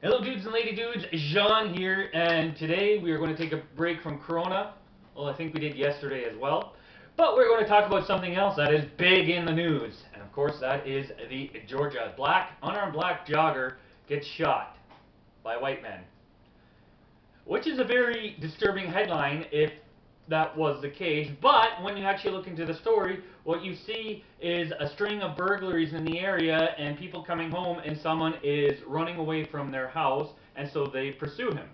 Hello dudes and lady dudes, Jean here, and today we are going to take a break from Corona. Well, I think we did yesterday as well. But we're going to talk about something else that is big in the news. And of course that is the Georgia unarmed black jogger gets shot by white men. Which is a very disturbing headline if that was the case, but when you actually look into the story, what you see is a string of burglaries in the area and people coming home and someone is running away from their house, and so they pursue him,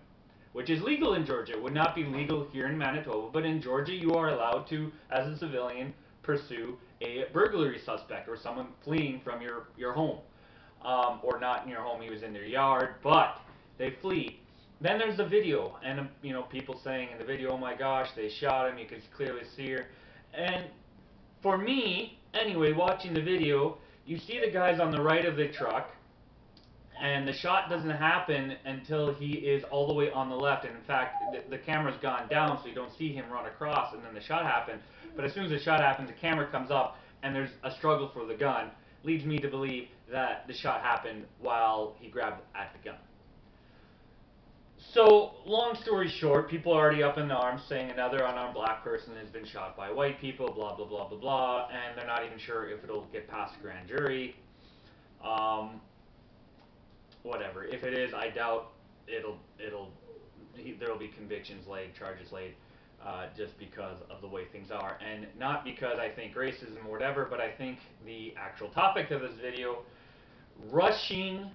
which is legal in Georgia. It would not be legal here in Manitoba, but in Georgia you are allowed to, as a civilian, pursue a burglary suspect or someone fleeing from your home. Or not in your home, he was in their yard, but they flee. Then there's the video, and people saying in the video, "Oh my gosh, they shot him. You can clearly see her." And for me, anyway, watching the video, you see the guys on the right of the truck, and the shot doesn't happen until he is all the way on the left. And in fact, the camera's gone down, so you don't see him run across, and then the shot happens. But as soon as the shot happens, the camera comes up, and there's a struggle for the gun. Leads me to believe that the shot happened while he grabbed at the gun. So, long story short, people are already up in arms saying another unarmed black person has been shot by white people, blah, blah, blah, blah, blah, and they're not even sure if it'll get past the grand jury. Whatever. If it is, I doubt there'll be convictions laid, charges laid, just because of the way things are. And not because I think racism or whatever, but I think the actual topic of this video, rushing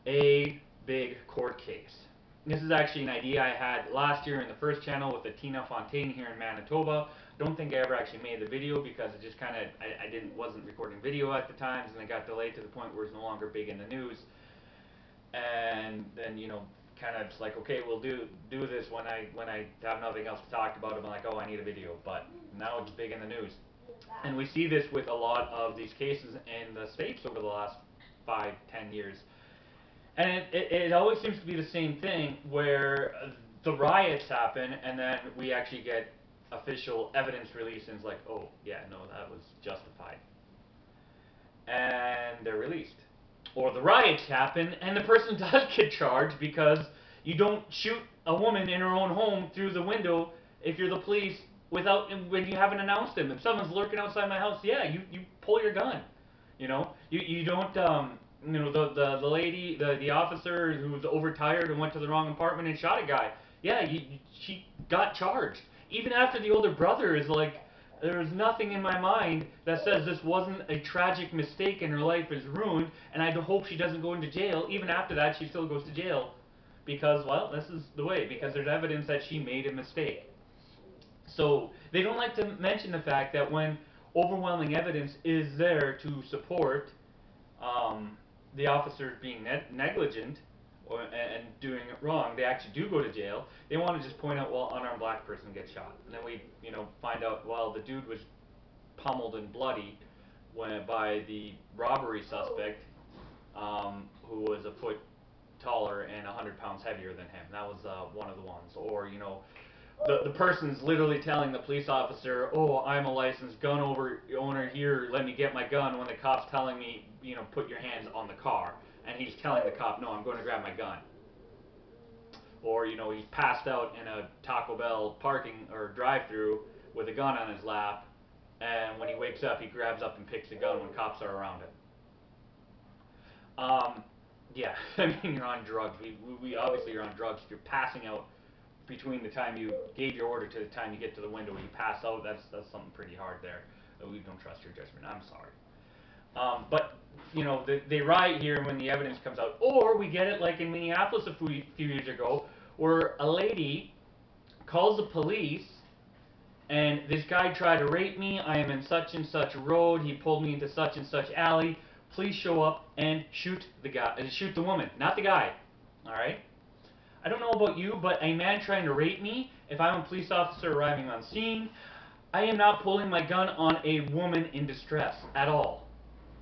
a big court case. This is actually an idea I had last year in the first channel with the Tina Fontaine here in Manitoba. I don't think I ever actually made the video because it just kind of, I wasn't recording video at the times, and it got delayed to the point where it's no longer big in the news. And then, kind of just like, okay, we'll do this when I have nothing else to talk about. I'm like, oh, I need a video, but now it's big in the news. And we see this with a lot of these cases in the States over the last 5-10 years. And it always seems to be the same thing where the riots happen and then we actually get official evidence released and it's like, oh, yeah, no, that was justified. And they're released. Or the riots happen and the person does get charged because you don't shoot a woman in her own home through the window if you're the police when you haven't announced them. If someone's lurking outside my house, yeah, you pull your gun. You don't the lady, the officer who was overtired and went to the wrong apartment and shot a guy. Yeah, she got charged. Even after the older brother is like, there's nothing in my mind that says this wasn't a tragic mistake and her life is ruined, and I hope she doesn't go into jail. Even after that, she still goes to jail because, well, this is the way, because there's evidence that she made a mistake. So they don't like to mention the fact that when overwhelming evidence is there to support the officers being negligent and doing it wrong, they actually do go to jail. They want to just point out, well, unarmed black person gets shot, and then we find out, well, the dude was pummeled and bloody by the robbery suspect, who was a foot taller and 100 pounds heavier than him. That was one of the ones. Or the person's literally telling the police officer, oh, I'm a licensed gun owner here, let me get my gun, when the cop's telling me, put your hands on the car. And he's telling the cop, no, I'm going to grab my gun. Or, he's passed out in a Taco Bell parking or drive-through with a gun on his lap, and when he wakes up, he grabs up and picks the gun when cops are around him. Yeah, I mean, you're on drugs. We obviously you're on drugs. If you're passing out between the time you gave your order to the time you get to the window, you pass out, that's something pretty hard there. We don't trust your judgment. I'm sorry. But, they riot here when the evidence comes out. Or we get it like in Minneapolis a few years ago, where a lady calls the police, and this guy tried to rape me, I am in such and such road, he pulled me into such and such alley, please show up and shoot the woman, not the guy, alright? I don't know about you, but a man trying to rape me, if I'm a police officer arriving on scene, I am not pulling my gun on a woman in distress at all.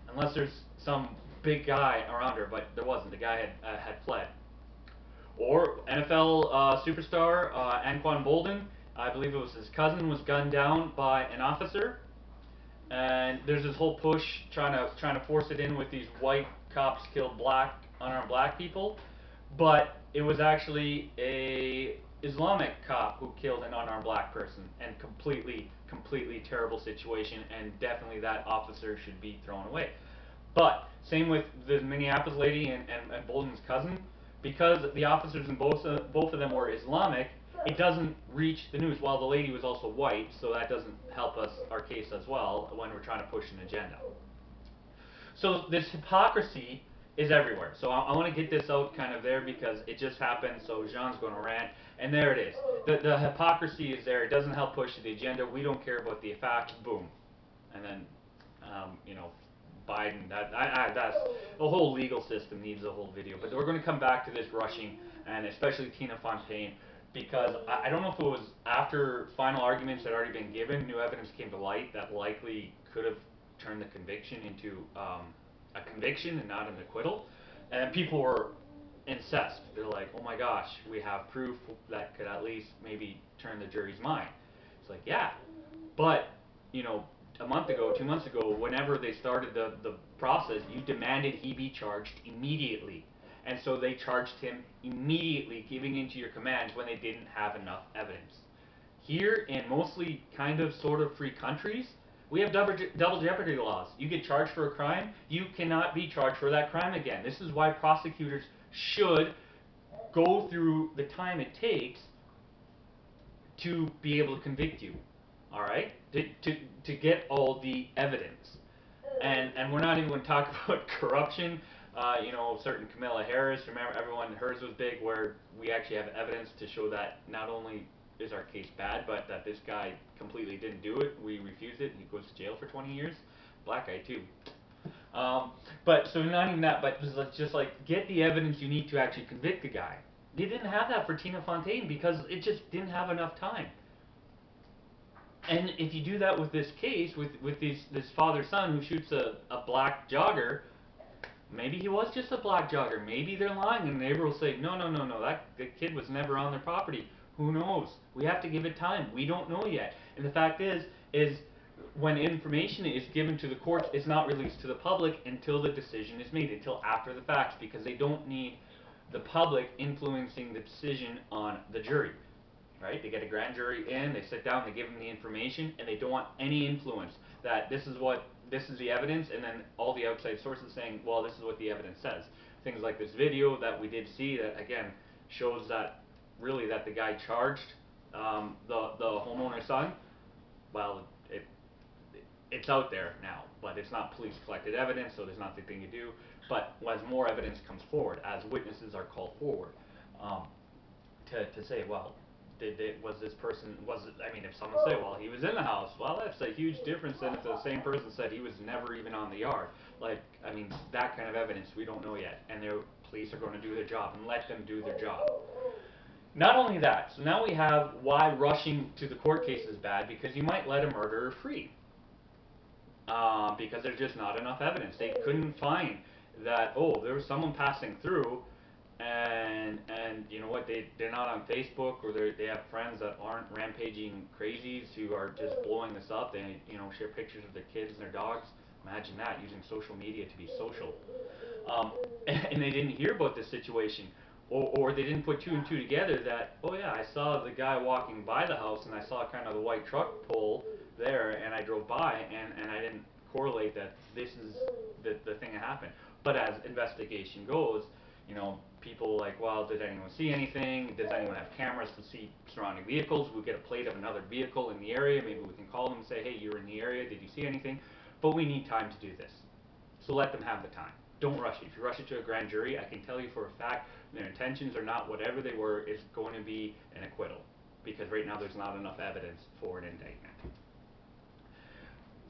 Unless there's some big guy around her, but there wasn't. The guy had fled. Or NFL superstar Anquan Bolden, I believe it was his cousin, was gunned down by an officer. And there's this whole push trying to force it in with these white cops killed unarmed black people. but it was actually a Islamic cop who killed an unarmed black person, and completely terrible situation, and definitely that officer should be thrown away. But same with the Minneapolis lady and Bolden's cousin, because the officers in both of them were Islamic, it doesn't reach the news. While the lady was also white, so that doesn't help us our case as well when we're trying to push an agenda. So this hypocrisy is everywhere. So I want to get this out kind of there because it just happened. So Jean's going to rant, and there it is. The hypocrisy is there. It doesn't help push the agenda. We don't care about the facts. Boom, and then you know, Biden. That's the whole legal system needs a whole video. But we're going to come back to this rushing, and especially Tina Fontaine, because I don't know if it was after final arguments had already been given, new evidence came to light that likely could have turned the conviction into a conviction and not an acquittal, and people were incensed. They're like, oh my gosh, we have proof that could at least maybe turn the jury's mind. It's like, yeah, but you know, a month ago, 2 months ago, whenever they started the process, you demanded he be charged immediately. And so they charged him immediately, giving into your commands when they didn't have enough evidence. Here, in mostly kind of sort of free countries, we have double jeopardy laws. You get charged for a crime, you cannot be charged for that crime again. This is why prosecutors should go through the time it takes to be able to convict you. All right, to get all the evidence, and we're not even going to talk about corruption. You know, certain Camilla Harris. Remember, everyone hers was big, where we actually have evidence to show that not only is our case bad, but that this guy completely didn't do it. We refused it, and he goes to jail for 20 years. Black guy too. But so not even that, but just like get the evidence you need to actually convict the guy. They didn't have that for Tina Fontaine because it just didn't have enough time. And if you do that with this case, with this father-son who shoots a black jogger, maybe he was just a black jogger. Maybe they're lying, and the neighbor will say, no, that the kid was never on their property. Who knows? We have to give it time. We don't know yet. And the fact is when information is given to the courts, it's not released to the public until the decision is made, until after the facts, because they don't need the public influencing the decision on the jury. Right? They get a grand jury in, they sit down, they give them the information, and they don't want any influence that this is the evidence, and then all the outside sources saying, well, this is what the evidence says. Things like this video that we did see that again shows that really that the guy charged the homeowner's son. Well, it's out there now, but it's not police collected evidence, so there's nothing to do. But as more evidence comes forward, as witnesses are called forward, to say, well, was this person, I mean, if someone say, well, he was in the house, well, that's a huge difference than if the same person said he was never even on the yard. Like, I mean, that kind of evidence we don't know yet, and the police are going to do their job, and let them do their job. Not only that, so now we have why rushing to the court case is bad, because you might let a murderer free. Because there's just not enough evidence. They couldn't find that, oh, there was someone passing through, and you know what, they're not on Facebook, or they have friends that aren't rampaging crazies who are just blowing this up. They, you know, share pictures of their kids and their dogs. Imagine that, using social media to be social. And they didn't hear about this situation, or they didn't put two and two together that, oh yeah, I saw the guy walking by the house, and I saw kind of the white truck pull there, and I drove by, and I didn't correlate that this is the thing that happened. But as investigation goes, you know, people like, well, did anyone see anything? Does anyone have cameras to see surrounding vehicles? We'll get a plate of another vehicle in the area. Maybe we can call them and say, hey, you're in the area. Did you see anything? But we need time to do this. So let them have the time. Don't rush it. If you rush it to a grand jury, I can tell you for a fact their intentions are not whatever they were, it's going to be an acquittal. Because right now there's not enough evidence for an indictment.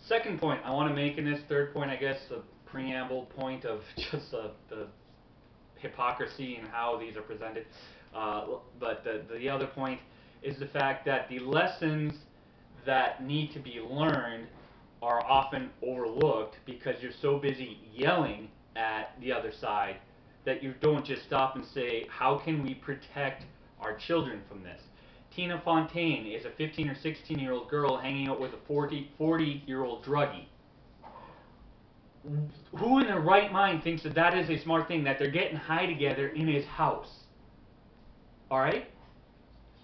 Second point I want to make in this, third point, I guess, the preamble point of just the hypocrisy and how these are presented. But the other point is the fact that the lessons that need to be learned are often overlooked because you're so busy yelling at the other side that you don't just stop and say, how can we protect our children from this? Tina Fontaine is a 15 or 16-year-old girl hanging out with a 40-year-old druggie. Who in their right mind thinks that that is a smart thing, that they're getting high together in his house? Alright?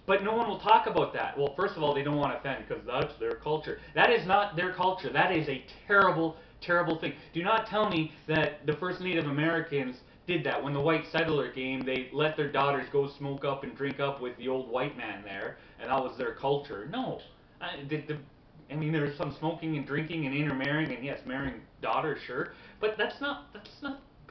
But no one will talk about that. Well, first of all, they don't want to offend because that's their culture. That is not their culture. That is a terrible, terrible thing. Do not tell me that the first Native Americans did that. When the white settler came, they let their daughters go smoke up and drink up with the old white man there, and that was their culture. No. I mean, there's some smoking and drinking and intermarrying, and yes, marrying daughters, sure, but that's not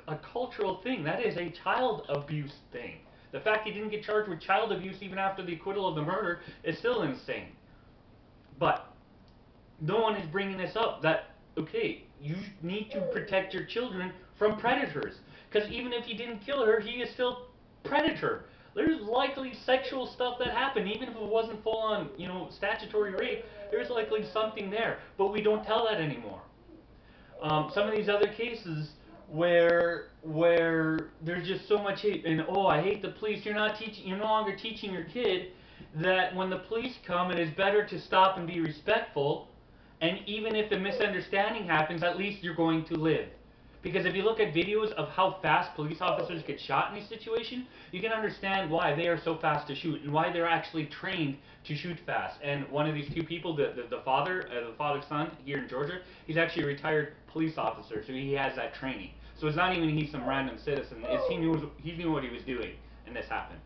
a cultural thing. That is a child abuse thing. The fact he didn't get charged with child abuse even after the acquittal of the murder is still insane. But no one is bringing this up, that, okay, you need to protect your children from predators. Because even if he didn't kill her, he is still predator. There's likely sexual stuff that happened, even if it wasn't full on, statutory rape, there's likely something there. But we don't tell that anymore. Some of these other cases where there's just so much hate, and oh, I hate the police. You're no longer teaching your kid that when the police come, it is better to stop and be respectful, and even if a misunderstanding happens, at least you're going to live. Because if you look at videos of how fast police officers get shot in these situations, you can understand why they are so fast to shoot and why they're actually trained to shoot fast. And one of these two people, the father's son here in Georgia, he's actually a retired police officer, so he has that training. So it's not even he's some random citizen. He knew what he was doing, and this happened.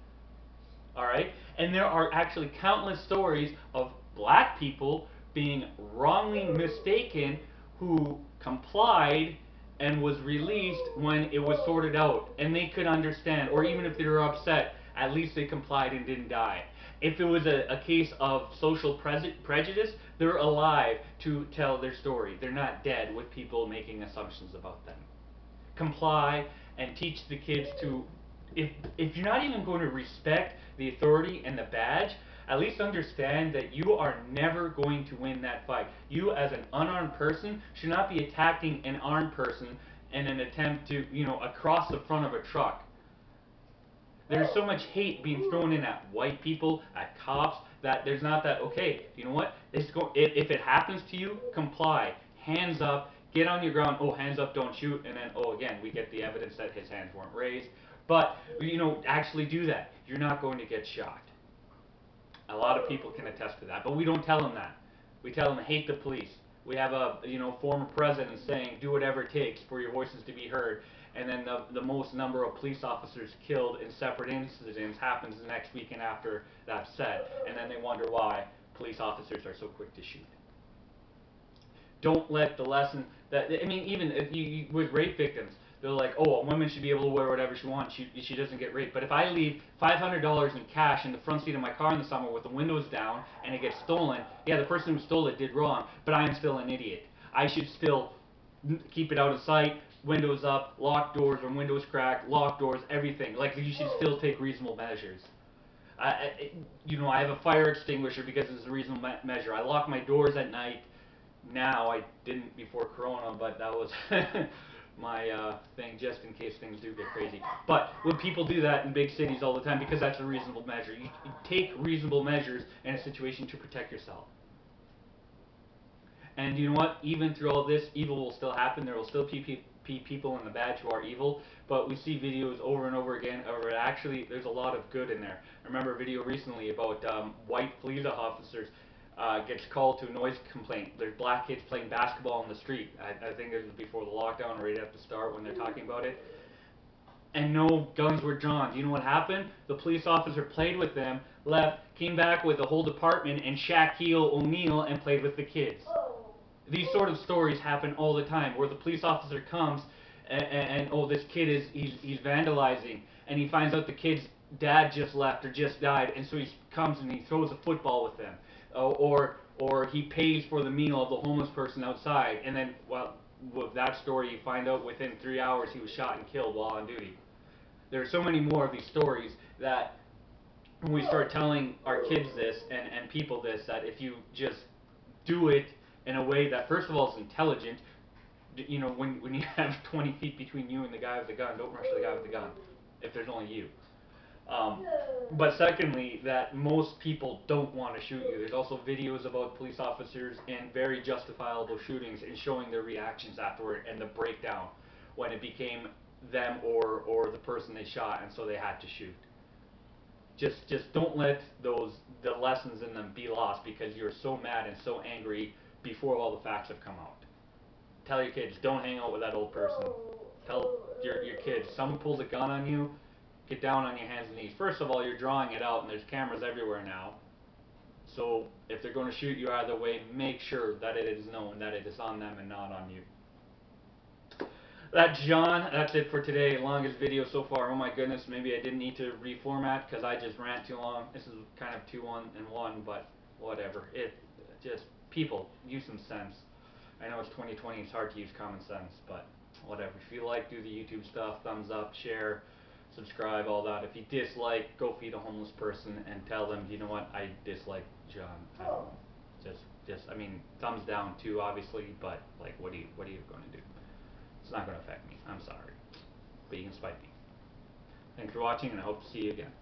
All right, and there are actually countless stories of black people being wrongly mistaken who complied and was released when it was sorted out, and they could understand, or even if they were upset, at least they complied and didn't die. If it was a case of social prejudice, they're alive to tell their story. They're not dead with people making assumptions about them. Comply and teach the kids to, if you're not even going to respect the authority and the badge, at least understand that you are never going to win that fight. You, as an unarmed person, should not be attacking an armed person in an attempt to, across the front of a truck. There's so much hate being thrown in at white people, at cops, that there's not that, okay, you know what, if it happens to you, comply. Hands up, get on your ground, oh, hands up, don't shoot, and then, oh, again, we get the evidence that his hands weren't raised. But, actually do that. You're not going to get shot. A lot of people can attest to that, but we don't tell them that. We tell them, hate the police. We have a former president saying, do whatever it takes for your voices to be heard, and then the most number of police officers killed in separate incidents happens the next weekend after that's said, and then they wonder why police officers are so quick to shoot. Don't let the lesson that, I mean, even if with rape victims, they're like, oh, a woman should be able to wear whatever she wants, she doesn't get raped. But if I leave $500 in cash in the front seat of my car in the summer with the windows down and it gets stolen, yeah, the person who stole it did wrong, but I am still an idiot. I should still keep it out of sight, windows up, lock doors or windows cracked, lock doors, everything. Like, you should still take reasonable measures. I have a fire extinguisher because it's a reasonable measure. I lock my doors at night. Now, I didn't before Corona, but that was my thing, just in case things do get crazy. But when people do that in big cities all the time, because that's a reasonable measure, you take reasonable measures in a situation to protect yourself. And you know what? Even through all this, evil will still happen. There will still be people in the badge who are evil. But we see videos over and over again of it. Actually, there's a lot of good in there. I remember a video recently about white police officers gets called to a noise complaint. There's black kids playing basketball in the street. I think it was before the lockdown, right at the start when they're talking about it. And no guns were drawn. Do you know what happened? The police officer played with them, left, came back with the whole department and Shaquille O'Neal and played with the kids. These sort of stories happen all the time, where the police officer comes and oh, this kid he's vandalizing, and he finds out the kid's dad just left or just died, and so he comes and he throws a football with them. Or he pays for the meal of the homeless person outside, and then, well, with that story, you find out within 3 hours he was shot and killed while on duty. There are so many more of these stories that when we start telling our kids this and people this, that if you just do it in a way that, first of all, is intelligent, when you have 20 feet between you and the guy with the gun, don't rush the guy with the gun if there's only you. Um, but secondly, that most people don't want to shoot you. There's also videos about police officers in very justifiable shootings and showing their reactions afterward and the breakdown when it became them or the person they shot, and so they had to shoot. Just don't let the lessons in them be lost because you're so mad and so angry before all the facts have come out. Tell your kids, don't hang out with that old person. Tell your kids, someone pulls a gun on you, get down on your hands and knees. First of all, you're drawing it out, and there's cameras everywhere now. So if they're going to shoot you either way, make sure that it is known that it is on them and not on you. That's John. That's it for today. Longest video so far. Oh my goodness, maybe I didn't need to reformat because I just ran too long. This is kind of 2-1-1, but whatever. It just, people, use some sense. I know it's 2020, it's hard to use common sense, but whatever. If you like, do the YouTube stuff, thumbs up, share, subscribe, all that. If you dislike, go feed a homeless person and tell them, you know what, I dislike John. I don't know. I mean, thumbs down too, obviously, but like, what are you going to do? It's not going to affect me. I'm sorry. But you can spite me. Thanks for watching, and I hope to see you again.